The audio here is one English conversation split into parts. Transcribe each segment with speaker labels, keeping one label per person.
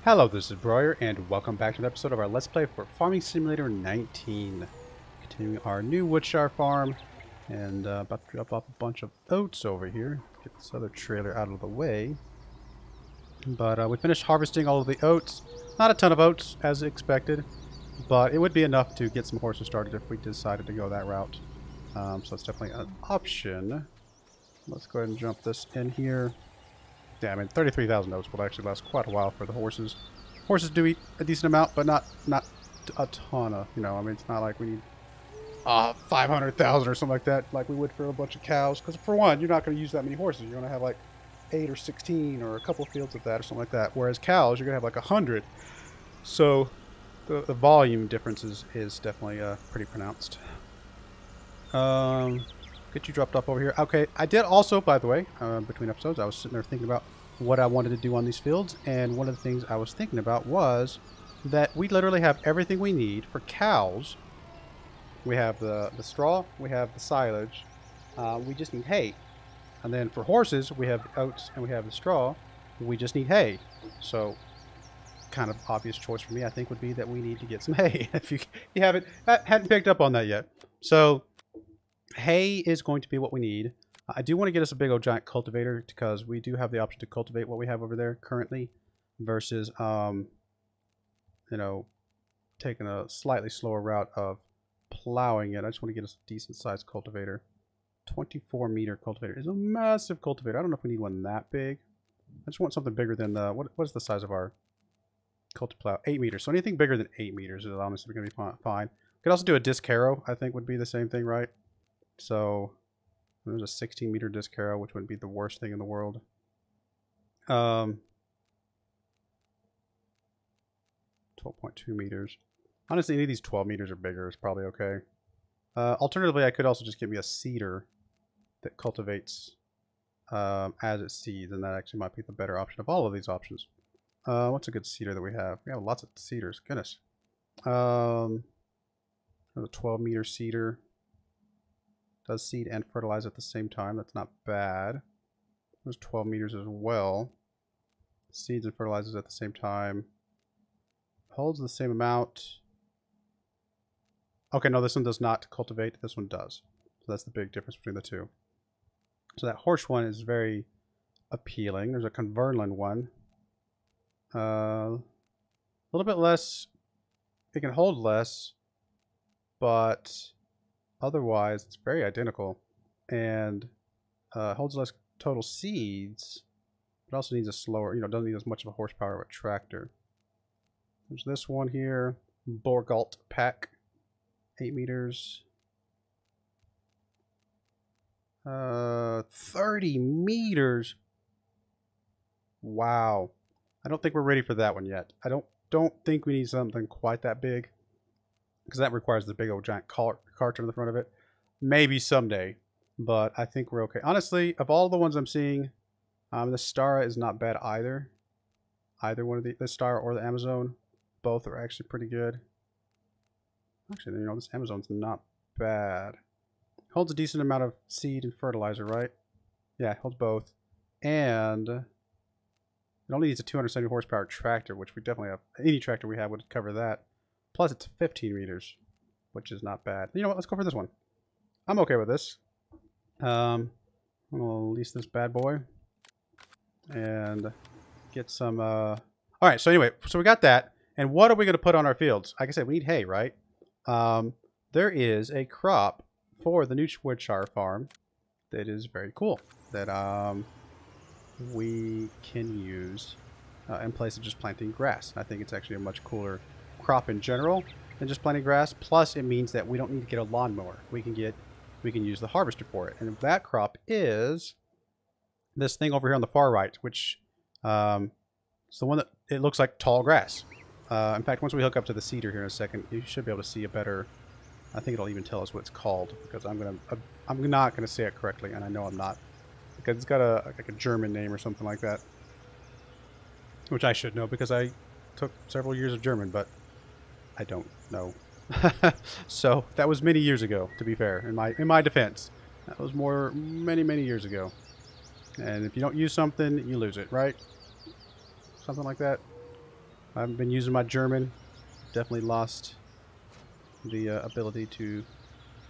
Speaker 1: Hello, this is Broyar, and welcome back to an episode of our Let's Play for Farming Simulator 19. Continuing our new Woodshire farm, and about to drop off a bunch of oats over here. Get this other trailer out of the way. But we finished harvesting all of the oats. Not a ton of oats, as expected, but it would be enough to get some horses started if we decided to go that route. So it's definitely an option. Let's go ahead and jump this in here. Yeah, I mean, 33,000 oats will actually last quite a while for the horses. Horses do eat a decent amount, but not a ton of, you know, I mean, it's not like we need 500,000 or something like that, like we would for a bunch of cows. Because for one, you're not going to use that many horses. You're going to have like 8 or 16 or a couple of fields of that or something like that. Whereas cows, you're going to have like 100. So the volume difference is definitely pretty pronounced. Get you dropped off over here. Okay, I did also, by the way, between episodes, I was sitting there thinking about what I wanted to do on these fields, and one of the things I was thinking about was that we literally have everything we need for cows. We have the straw, we have the silage, we just need hay. And then for horses, we have oats and we have the straw, we just need hay. So, kind of obvious choice for me, I think, would be that we need to get some hay, if you hadn't picked up on that yet. So, hay is going to be what we need. I do want to get us a big old giant cultivator because we do have the option to cultivate what we have over there currently versus, you know, taking a slightly slower route of plowing it. I just want to get us a decent sized cultivator. 24-meter cultivator is a massive cultivator. I don't know if we need one that big. I just want something bigger than the, what is the size of our cultiplow? 8 meters. So anything bigger than 8 meters is honestly going to be fine. Could also do a disc harrow, I think would be the same thing, right? So there's a 16-meter disc harrow, which wouldn't be the worst thing in the world. 12.2 meters. Honestly, any of these 12 meters or bigger is probably okay. Alternatively, I could also just get me a seeder that cultivates as it seeds, and that actually might be the better option of all of these options. What's a good seeder that we have? We have lots of seeders. Goodness. There's a 12-meter seeder. Does seed and fertilize at the same time. That's not bad. There's 12 meters as well. Seeds and fertilizes at the same time. Holds the same amount. Okay, no, this one does not cultivate. This one does. So that's the big difference between the two. So that horse one is very appealing. There's a Converlin one. A little bit less. It can hold less, but otherwise, it's very identical, and holds less total seeds, but also needs a slower, you know, doesn't need as much of a horsepower of a tractor. There's this one here, Borgalt pack, 8 meters. 30 meters. Wow. I don't think we're ready for that one yet. I don't think we need something quite that big, because that requires the big old giant cart on the front of it. Maybe someday, but I think we're okay. Honestly, of all the ones I'm seeing, the Stara is not bad either. Either one of the Stara or the Amazon, both are actually pretty good. Actually, you know, this Amazon's not bad. Holds a decent amount of seed and fertilizer, right? Yeah, it holds both. And it only needs a 270 horsepower tractor, which we definitely have. Any tractor we have would cover that. Plus, it's 15 meters, which is not bad. You know what? Let's go for this one. I'm okay with this. I'm gonna lease this bad boy and get some. All right. So anyway, so we got that. And what are we gonna put on our fields? Like I said, we need hay, right? There is a crop for the new Woodshire farm that is very cool. That we can use in place of just planting grass. I think it's actually a much cooler crop in general than just planting grass. Plus, it means that we don't need to get a lawnmower. We can use the harvester for it. And that crop is this thing over here on the far right, which is the one that it looks like tall grass. In fact, once we hook up to the seeder here in a second, you should be able to see a better. I think it'll even tell us what it's called, because I'm not gonna say it correctly, and I know I'm not, because it's got like a German name or something like that, which I should know because I took several years of German, but I don't know. So that was many years ago, to be fair, in my defense. That was many years ago. And if you don't use something, you lose it, right? Something like that. I haven't been using my German. Definitely lost the ability to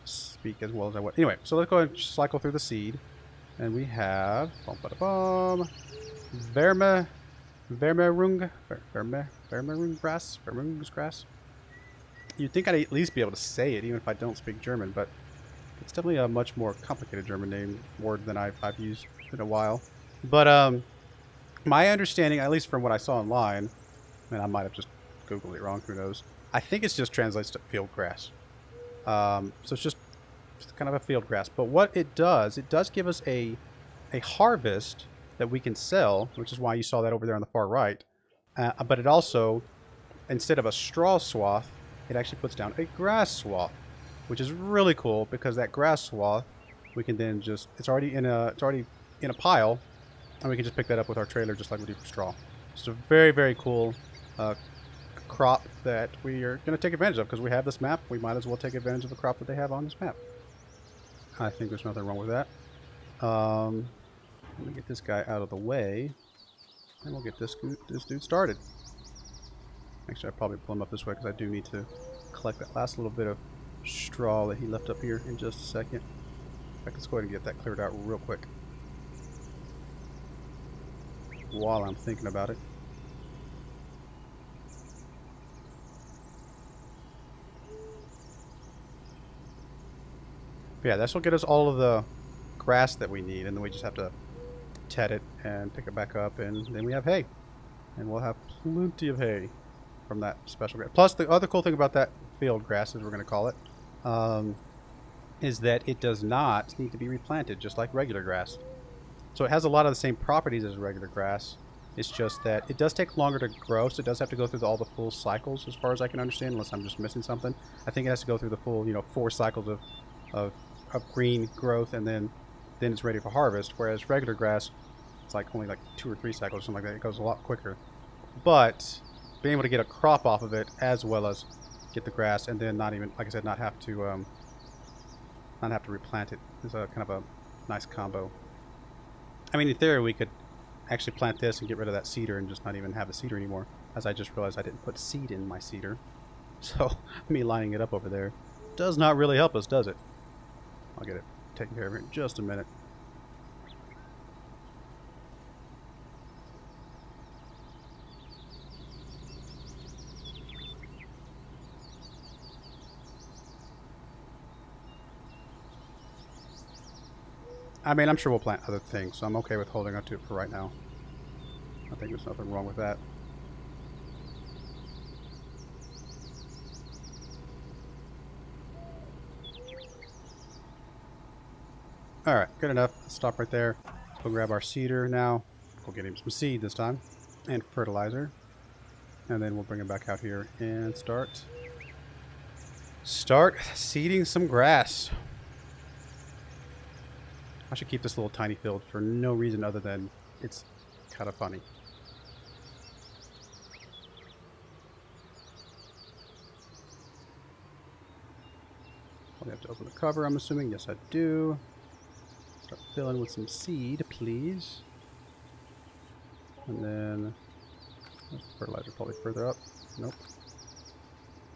Speaker 1: speak as well as I would. Anyway, so let's go ahead and cycle through the seed. And we have Verme Vermerung grass. You'd think I'd at least be able to say it even if I don't speak German, but it's definitely a much more complicated German word than I've used in a while. But my understanding, at least from what I saw online, and I might have just Googled it wrong, who knows. I think it just translates to field grass. So it's just kind of a field grass. But what it does give us a harvest that we can sell, which is why you saw that over there on the far right. But it also, instead of a straw swath, it actually puts down a grass swath, which is really cool because that grass swath, we can then just, it's already in a pile, and we can just pick that up with our trailer just like we do for straw. It's a very, very cool crop that we are going to take advantage of because we have this map. We might as well take advantage of the crop that they have on this map. I think there's nothing wrong with that. Let me get this guy out of the way, and we'll get this dude started. Actually, I'll probably pull him up this way because I do need to collect that last little bit of straw that he left up here in just a second. In fact, let's go ahead and get that cleared out real quick while I'm thinking about it. But yeah, this will get us all of the grass that we need, and then we just have to ted it and pick it back up, and then we have hay. And we'll have plenty of hay from that special grass. Plus, the other cool thing about that field grass, as we're going to call it, is that it does not need to be replanted, just like regular grass. So it has a lot of the same properties as regular grass. It's just that it does take longer to grow, so it does have to go through all the full cycles, as far as I can understand, unless I'm just missing something. I think it has to go through the full, 4 cycles of green growth, and then it's ready for harvest. Whereas regular grass, it's like only like 2 or 3 cycles, something like that. It goes a lot quicker. But being able to get a crop off of it, as well as get the grass, and then not even, like I said, not have to replant it, is a kind of a nice combo. I mean, in theory, we could actually plant this and get rid of that cedar and just not even have the cedar anymore. As I just realized I didn't put seed in my cedar. So me lining it up over there does not really help us, does it? I'll get it taken care of in just a minute. I mean, I'm sure we'll plant other things, so I'm okay with holding on to it for right now. I think there's nothing wrong with that. Alright, good enough. Let's stop right there. Let's go grab our cedar now. We'll get him some seed this time. And fertilizer. And then we'll bring him back out here and start seeding some grass. I should keep this little tiny field for no reason other than it's kind of funny. Probably have to open the cover, I'm assuming. Yes, I do. Start filling with some seed, please. And then where's the fertilizer? Probably further up. Nope.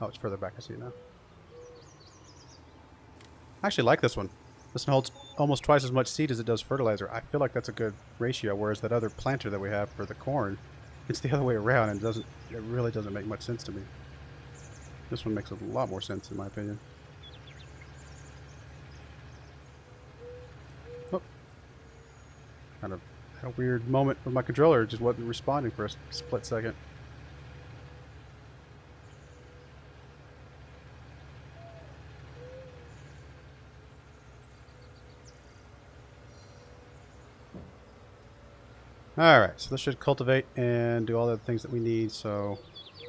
Speaker 1: Oh, it's further back. I see it now. I actually like this one. This one holds almost twice as much seed as it does fertilizer. I feel like that's a good ratio, whereas that other planter that we have for the corn, it's the other way around, and it really doesn't make much sense to me. This one makes a lot more sense, in my opinion. Oh. Kind of had a weird moment with my controller. It just wasn't responding for a split second. Alright, so this should cultivate and do all the things that we need, so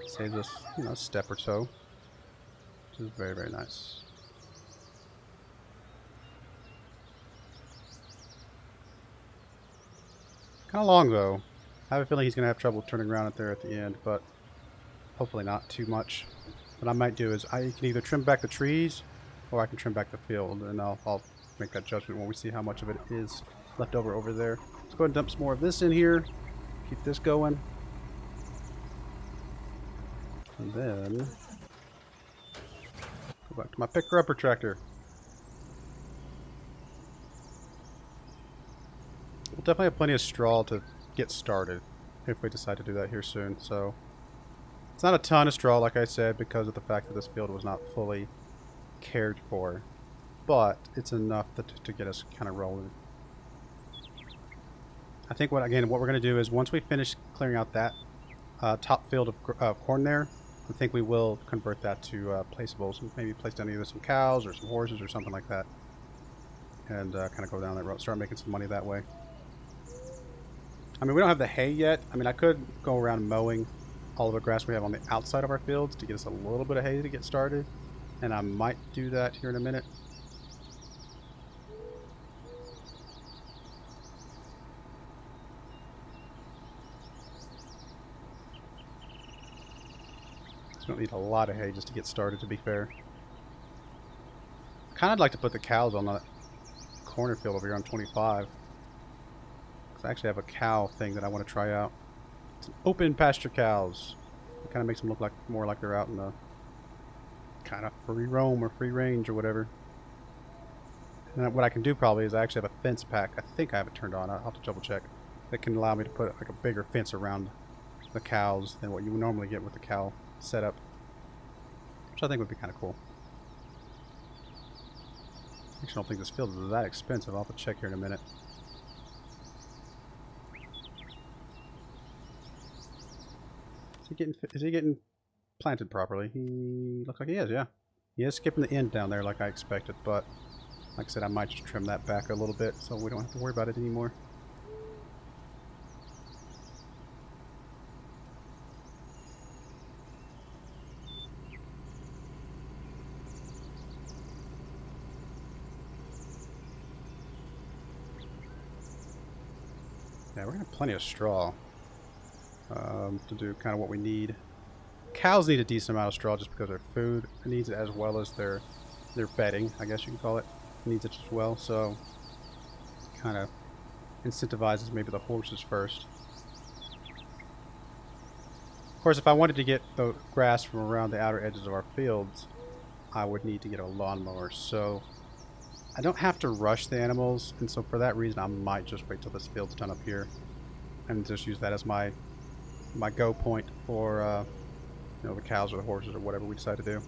Speaker 1: saves us, a step or so, which is very, very nice. Kind of long, though. I have a feeling he's going to have trouble turning around at there at the end, but hopefully not too much. What I might do is I can either trim back the trees, or I can trim back the field, and I'll make that judgment when we see how much of it is left over there. Let's go ahead and dump some more of this in here. Keep this going. And then go back to my picker-upper tractor. We'll definitely have plenty of straw to get started if we decide to do that here soon. So it's not a ton of straw, like I said, because of the fact that this field was not fully cared for, but it's enough to get us kind of rolling. I think what we're going to do is once we finish clearing out that top field of corn there, I think we will convert that to placeables and maybe place down either some cows or some horses or something like that, and kind of go down that road, start making some money that way. I mean, we don't have the hay yet. I mean, I could go around mowing all of the grass we have on the outside of our fields to get us a little bit of hay to get started, and I might do that here in a minute. We don't need a lot of hay just to get started, to be fair. Kind of like to put the cows on that corner field over here on 25. Because I actually have a cow thing that I want to try out. It's an open pasture cows. It kind of makes them look like more like they're out in the kind of free roam or free range or whatever. And what I can do probably is I actually have a fence pack. I think I have it turned on. I'll have to double check. That can allow me to put like a bigger fence around the cows than what you would normally get with the cow setup, which I think would be kind of cool. Actually, I don't think this field is that expensive. I'll have to check here in a minute. Is he getting planted properly? He looks like he is, yeah. He is skipping the end down there like I expected, but like I said, I might just trim that back a little bit so we don't have to worry about it anymore. Yeah, we're gonna have plenty of straw to do kind of what we need. Cows need a decent amount of straw just because their food needs it, as well as their bedding, I guess you can call it, needs it as well. So kind of incentivizes maybe the horses first. Of course, if I wanted to get the grass from around the outer edges of our fields, I would need to get a lawnmower. So I don't have to rush the animals, and so for that reason I might just wait till this field's done up here and just use that as my go point for you know, the cows or the horses or whatever we decide to do.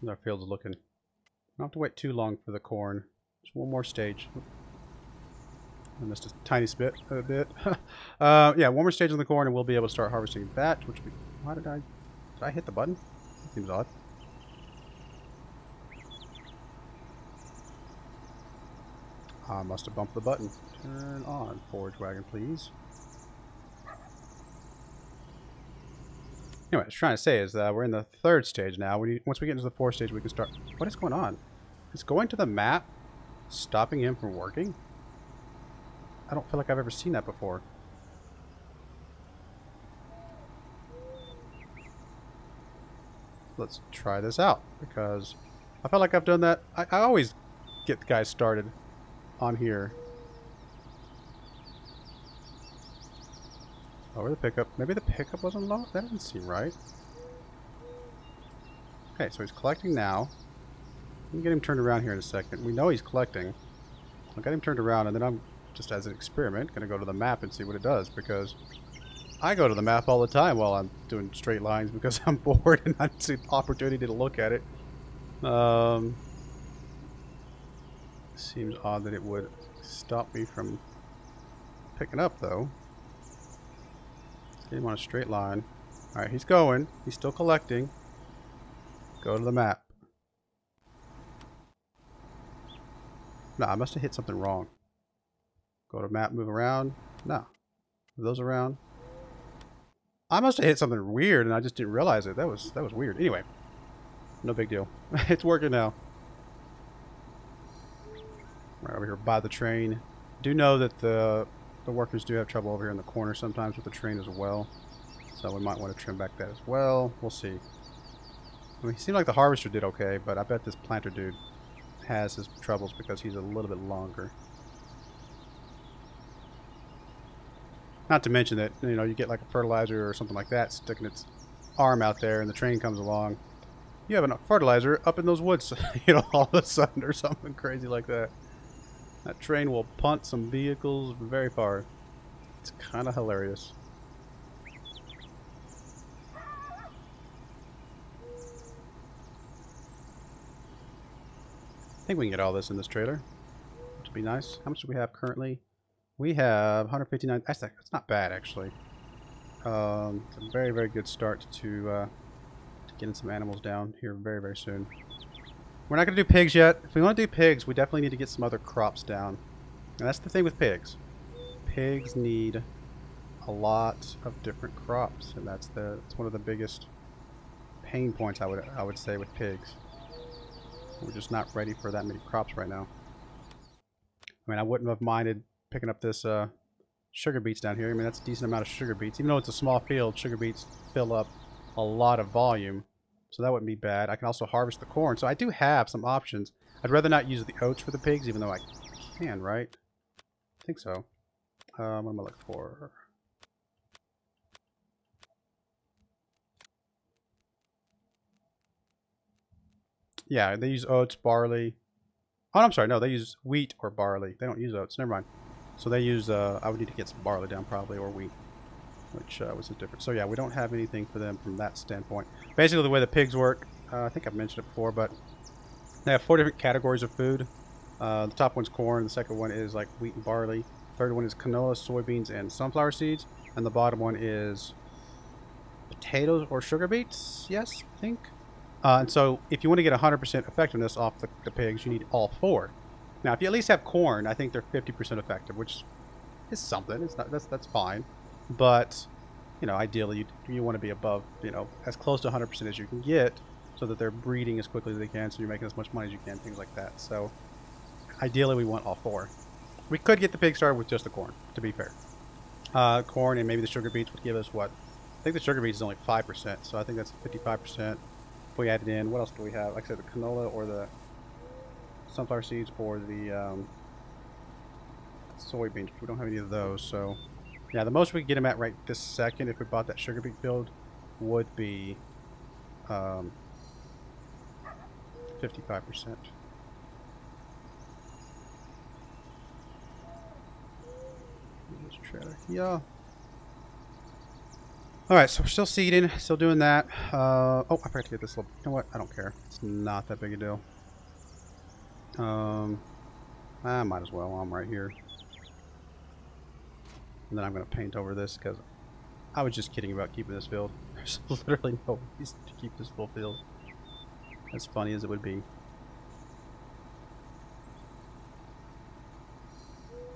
Speaker 1: Our field's looking. I don't have to wait too long for the corn. Just one more stage. I missed a tiny bit. Yeah, one more stage on the corn, and we'll be able to start harvesting that. Which why did I hit the button? That seems odd. I must have bumped the button. Turn on forage wagon, please. Anyway, what I was trying to say is that we're in the third stage now. Once we get into the fourth stage, we can start... What is going on? Is going to the map stopping him from working? I don't feel like I've ever seen that before. Let's try this out, because I feel like I've done that. I always get the guys started on here. Lower the pickup. Maybe the pickup wasn't low? That doesn't seem right. Okay, so he's collecting now. Let me get him turned around here in a second. We know he's collecting. I'll get him turned around, and then I'm, just as an experiment, going to go to the map and see what it does, because I go to the map all the time while I'm doing straight lines because I'm bored and I see an opportunity to look at it. Seems odd that it would stop me from picking up, though. Get him on a straight line. Alright, he's going. He's still collecting. Go to the map. No, I must have hit something wrong. Go to map, move around. No. Move those around. I must have hit something weird and I just didn't realize it. That was weird. Anyway. No big deal. It's working now. Right over here by the train. Do know that the workers do have trouble over here in the corner sometimes with the train as well. So we might want to trim back that as well. We'll see. I mean, it seemed like the harvester did okay, but I bet this planter dude has his troubles because he's a little bit longer. Not to mention that, you know, you get like a fertilizer or something like that sticking its arm out there and the train comes along. You have enough fertilizer up in those woods, you know, all of a sudden or something crazy like that. That train will punt some vehicles very far. It's kind of hilarious. I think we can get all this in this trailer, which would be nice. How much do we have currently? We have 159. That's not bad, actually. It's a very, very good start to getting some animals down here very, very soon. We're not going to do pigs yet. If we want to do pigs, we definitely need to get some other crops down. And that's the thing with pigs. Pigs need a lot of different crops, and that's one of the biggest pain points I would say with pigs. We're just not ready for that many crops right now. I mean, I wouldn't have minded picking up this sugar beets down here. I mean, that's a decent amount of sugar beets. Even though it's a small field, sugar beets fill up a lot of volume. So that wouldn't be bad. I can also harvest the corn. So I do have some options. I'd rather not use the oats for the pigs, even though I can, right? I think so. What am I looking for? Yeah, they use oats, barley. Oh, I'm sorry. No, they use wheat or barley. They don't use oats. Never mind. So they use, I would need to get some barley down probably, or wheat, which was a different. So yeah, we don't have anything for them from that standpoint. Basically, the way the pigs work, I think I've mentioned it before, but they have 4 different categories of food. The top one's corn. The second one is like wheat and barley. Third one is canola, soybeans, and sunflower seeds. And the bottom one is potatoes or sugar beets. Yes, I think. And so if you want to get 100% effectiveness off the pigs, you need all 4. Now, if you at least have corn, I think they're 50% effective, which is something. It's not that's fine, but you know, ideally you want to be above, you know, as close to 100% as you can get, so that they're breeding as quickly as they can, so you're making as much money as you can, things like that. So ideally, we want all 4. We could get the pig started with just the corn, to be fair. Corn and maybe the sugar beets would give us what? I think the sugar beets is only 5%, so I think that's 55%. If we add it in, what else do we have? Like I said, the canola or the sunflower seeds or the soybeans. We don't have any of those, so yeah, the most we can get them at right this second, if we bought that sugar beet field, would be 55%. This trailer, yeah. Alright, so we're still seeding, still doing that. Oh, I forgot to get this little... You know what? I don't care. It's not that big a deal. I might as well while I'm right here. And then I'm going to paint over this because I was just kidding about keeping this field. There's literally no reason to keep this full field. As funny as it would be.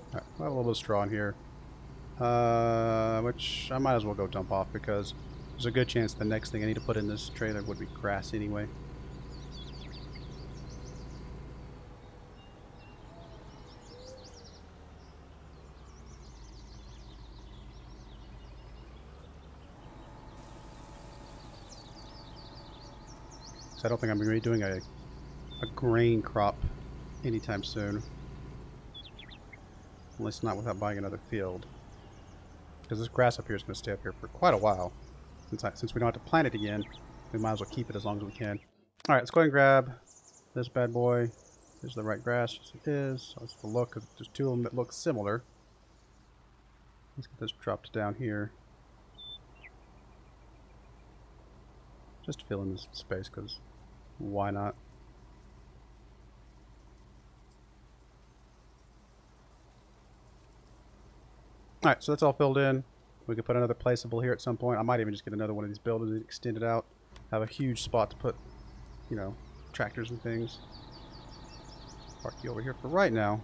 Speaker 1: Alright, I have a little bit of straw in here. Which I might as well go dump off because there's a good chance the next thing I need to put in this trailer would be grass anyway. So I don't think I'm going to be doing a grain crop anytime soon. At least not without buying another field. Because this grass up here is going to stay up here for quite a while. Since we don't have to plant it again, we might as well keep it as long as we can. Alright, let's go ahead and grab this bad boy. Here's the right grass, yes it is. So let's have a look, because there's 2 of them that look similar. Let's get this dropped down here. Just to fill in this space, because why not? Alright, so that's all filled in. We could put another placeable here at some point. I might even just get another one of these buildings and extend it out. Have a huge spot to put, you know, tractors and things. Park you over here for right now.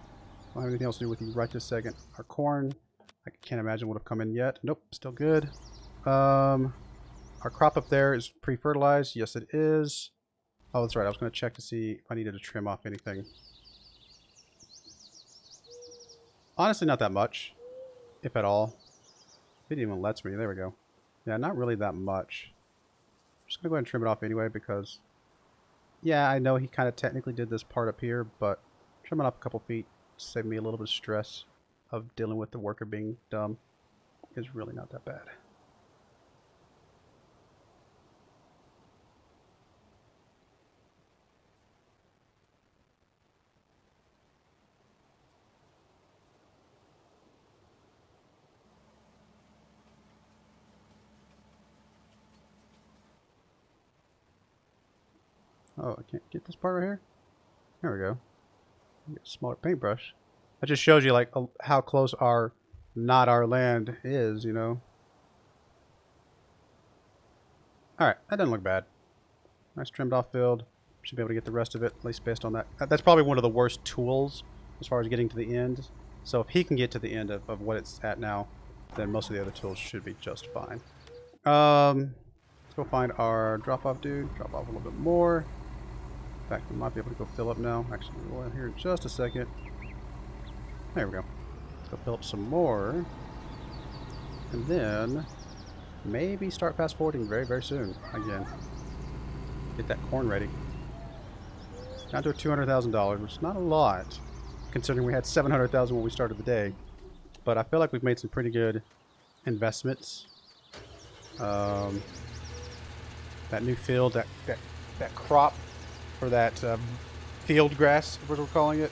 Speaker 1: Don't have anything else to do with you right this second. Our corn, I can't imagine would have come in yet. Nope, still good. Our crop up there is pre-fertilized. Yes, it is. Oh, that's right. I was going to check to see if I needed to trim off anything. Honestly, not that much. If at all. It even lets me. There we go. Yeah, not really that much. I'm just going to go ahead and trim it off anyway because, yeah, I know he kind of technically did this part up here, but trimming off a couple feet saved me a little bit of stress of dealing with the worker being dumb. Is really not that bad. Oh, I can't get this part right here? There we go. Get a smaller paintbrush. That just shows you like how close our not our land is, you know. Alright, that doesn't look bad. Nice trimmed off field. Should be able to get the rest of it, at least based on that. That's probably one of the worst tools as far as getting to the end. So if he can get to the end of what it's at now, then most of the other tools should be just fine. Let's go find our drop-off dude. Drop off a little bit more. In fact, we might be able to go fill up now. Actually, we'll go here in just a second. There we go. Let's go fill up some more. And then maybe start fast forwarding very, very soon. Again. Get that corn ready. Down to $200,000, which is not a lot, considering we had $700,000 when we started the day. But I feel like we've made some pretty good investments. That new field, that crop, or that field grass, what we're calling it,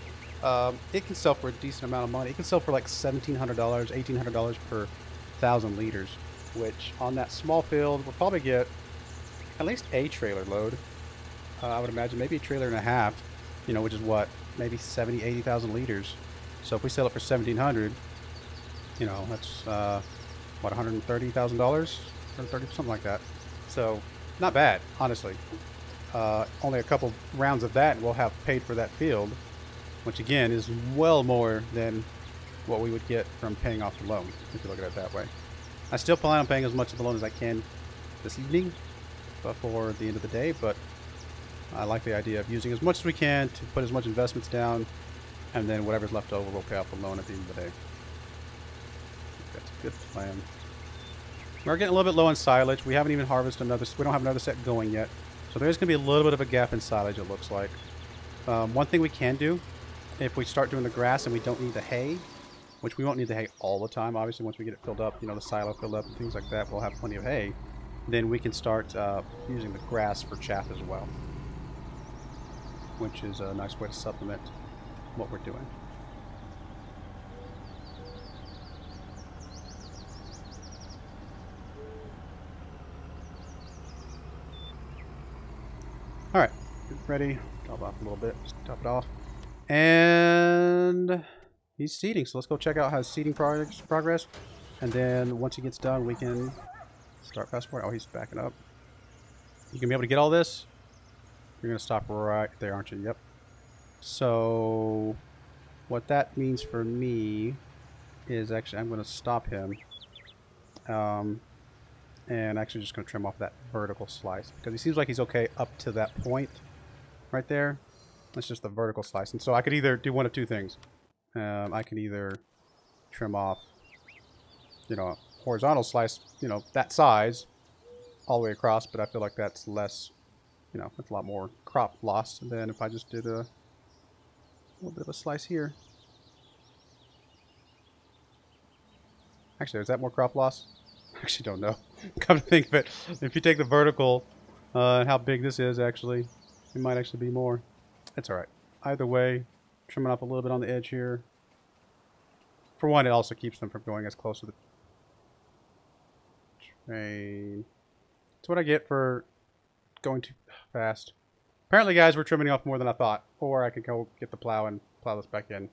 Speaker 1: it can sell for a decent amount of money. It can sell for like $1,700, $1,800 per 1,000 liters, which on that small field we'll probably get at least a trailer load. I would imagine maybe a trailer and a half, you know, which is what, maybe 70, 80,000 liters. So if we sell it for 1,700, you know, that's what, $130,000, 130, something like that. So not bad, honestly. Only a couple rounds of that, and we'll have paid for that field, which again is well more than what we would get from paying off the loan, if you look at it that way. I still plan on paying as much of the loan as I can this evening before the end of the day, but I like the idea of using as much as we can to put as much investments down, and then whatever's left over we'll pay off the loan at the end of the day. That's a good plan. We're getting a little bit low on silage. We haven't even harvested another. We don't have another set going yet, so there's going to be a little bit of a gap in silage. It looks like. One thing we can do, if we start doing the grass and we don't need the hay, which we won't need the hay all the time. Obviously, once we get it filled up, you know, the silo filled up and things like that, we'll have plenty of hay. Then we can start using the grass for chaff as well, which is a nice way to supplement what we're doing. Alright, ready. Top off a little bit, just top it off. And he's seeding, so let's go check out how his seeding progress. And then once he gets done, we can start fast forward. Oh, he's backing up. You can be able to get all this. You're going to stop right there, aren't you? Yep. So what that means for me is actually I'm going to stop him. And actually just going to trim off that vertical slice because he seems like he's okay up to that point right there. It's just the vertical slice. And so I could either do one of two things. I can either trim off, you know, a horizontal slice, you know, that size all the way across, but I feel like that's less, you know, that's a lot more crop loss than if I just did a little bit of a slice here. Actually, is that more crop loss? I actually don't know. Come to think of it, if you take the vertical and how big this is, actually, it might actually be more. It's alright. Either way, trimming up a little bit on the edge here. For one, it also keeps them from going as close to the train. That's what I get for going too fast. Apparently, guys, we're trimming off more than I thought. Or I could go get the plow and plow this back in.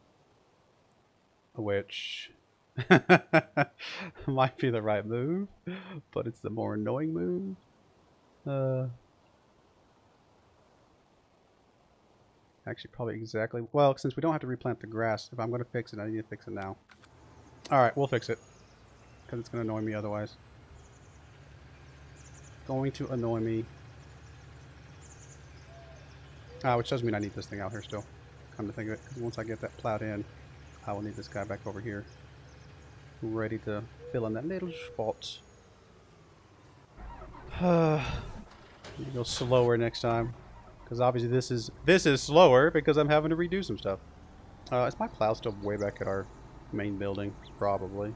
Speaker 1: Which might be the right move, but it's the more annoying move. Actually, probably exactly. Well, since we don't have to replant the grass, if I'm going to fix it, I need to fix it now. Alright, we'll fix it. Because it's going to annoy me otherwise. Going to annoy me. Which doesn't mean I need this thing out here still. Come to think of it, because once I get that plowed in, I will need this guy back over here. Ready to fill in that little spot. Need to go slower next time, because obviously this is slower because I'm having to redo some stuff. Is my plow still way back at our main building? Probably.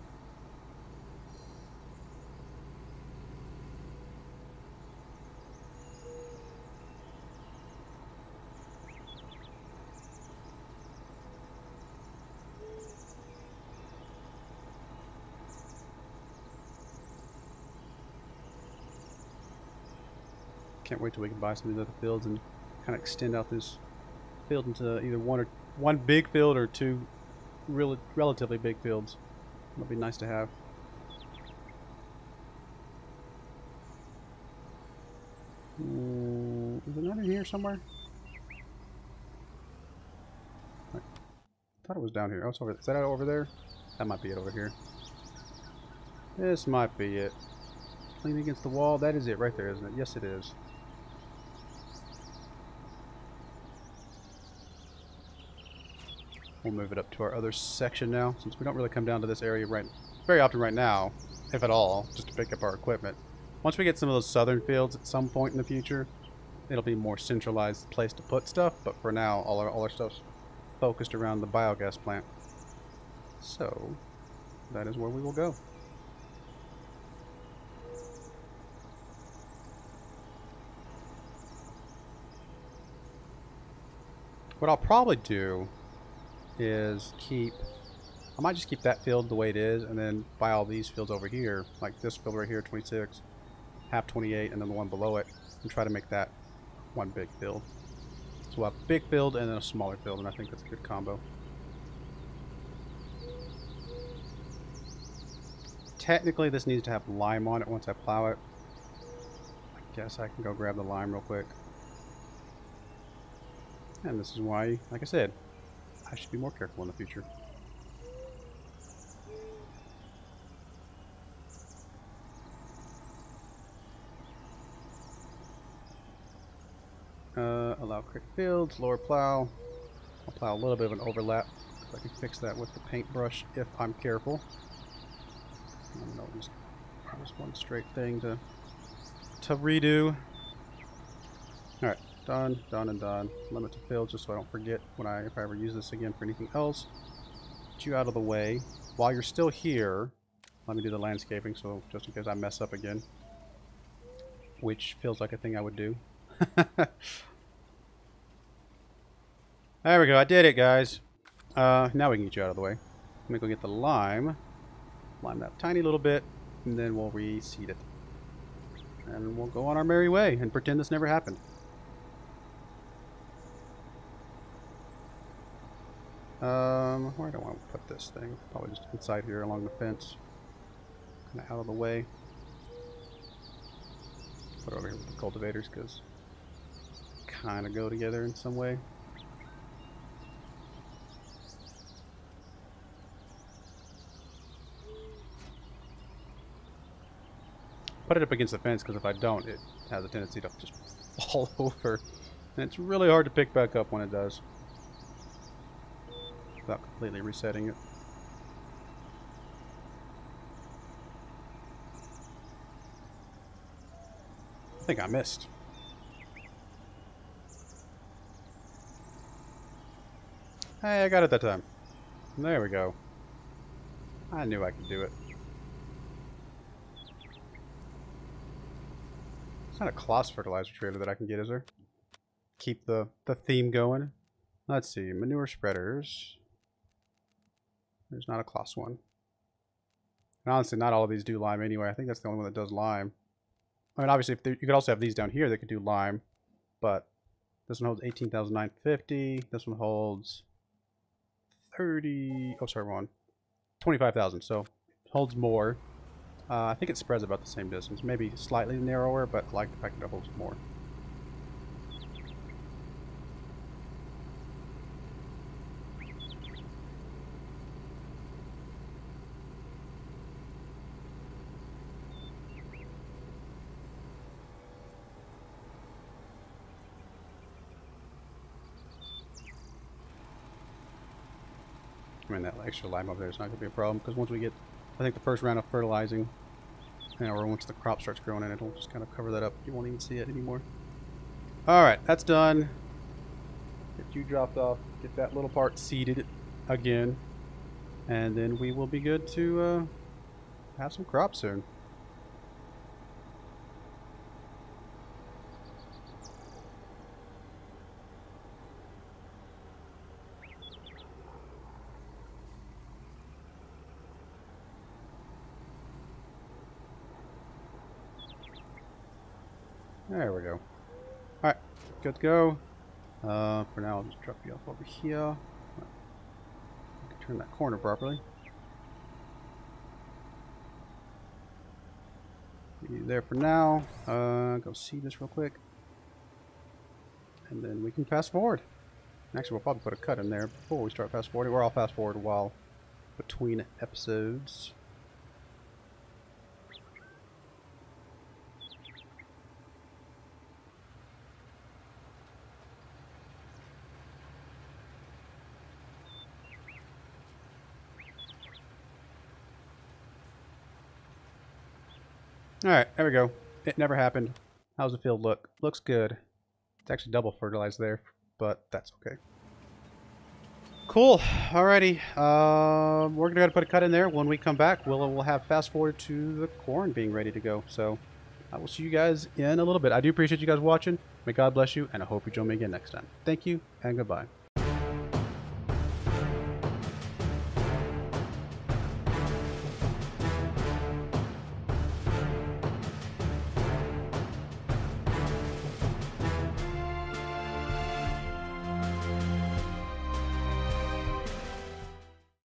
Speaker 1: Can't wait till we can buy some of these other fields and kind of extend out this field into either one big field or two relatively big fields. That'll be nice to have. Is it not in here somewhere? I thought it was down here. Oh, it's over. Is that over there? That might be it over here. This might be it. Leaning against the wall. That is it right there, isn't it? Yes, it is. We'll move it up to our other section now, since we don't really come down to this area very often right now, if at all, just to pick up our equipment. Once we get some of those southern fields at some point in the future, it'll be a more centralized place to put stuff, but for now, all our stuff's focused around the biogas plant. So, that is where we will go. What I'll probably do is I might just keep that field the way it is and then buy all these fields over here, like this field right here, 26, half 28, and then the one below it, and try to make that one big field. So we'll have a big field and then a smaller field, and I think that's a good combo. Technically this needs to have lime on it once I plow it. I guess I can go grab the lime real quick. And this is why, like I said, I should be more careful in the future. Allow create fields, lower plow. I'll plow a little bit of an overlap. I can fix that with the paintbrush if I'm careful. I don't know, just one straight thing to redo. Alright, done, done, and done. Limit to fields just so I don't forget if I ever use this again for anything else. Get you out of the way. While you're still here, let me do the landscaping, so just in case I mess up again. Which feels like a thing I would do. There we go, I did it, guys. Now we can get you out of the way. Let me go get the lime. Lime that tiny little bit, and then we'll reseed it. And we'll go on our merry way and pretend this never happened. Where do I want to put this thing? Probably just inside here along the fence. Kind of out of the way. Put it over here with the cultivators because kind of go together in some way. Put it up against the fence because if I don't, it has a tendency to just fall over. And it's really hard to pick back up when it does. Without completely resetting it. I think I missed. Hey, I got it that time. There we go. I knew I could do it. It's not a Kloss fertilizer trailer that I can get, is there? Keep the theme going. Let's see. Manure spreaders. There's not a Kloss one. And honestly, not all of these do lime anyway. I think that's the only one that does lime. I mean, obviously, you could also have these down here that could do lime. But this one holds 18,950. This one holds 30... Oh, sorry, wrong. 25,000. So, holds more. I think it spreads about the same distance. Maybe slightly narrower, but I like the fact that it holds more. I mean, that extra lime over there is not going to be a problem, because once we get, I think, the first round of fertilizing, or once the crop starts growing in, it'll just kind of cover that up. You won't even see it anymore. Alright, that's done. Get you dropped off. Get that little part seeded again. And then we will be good to have some crops soon. There we go. Alright, good to go. For now, I'll just drop you off over here. I can turn that corner properly. Be there for now. Go see this real quick. And then we can fast forward. Actually, we'll probably put a cut in there before we start fast forwarding. Or I'll fast forward while between episodes. Alright, there we go. It never happened. How's the field look? Looks good. It's actually double fertilized there, but that's okay. Cool. Alrighty. We're going to go ahead and put a cut in there. When we come back, we'll have fast forward to the corn being ready to go. So I will see you guys in a little bit. I do appreciate you guys watching. May God bless you, and I hope you join me again next time. Thank you, and goodbye.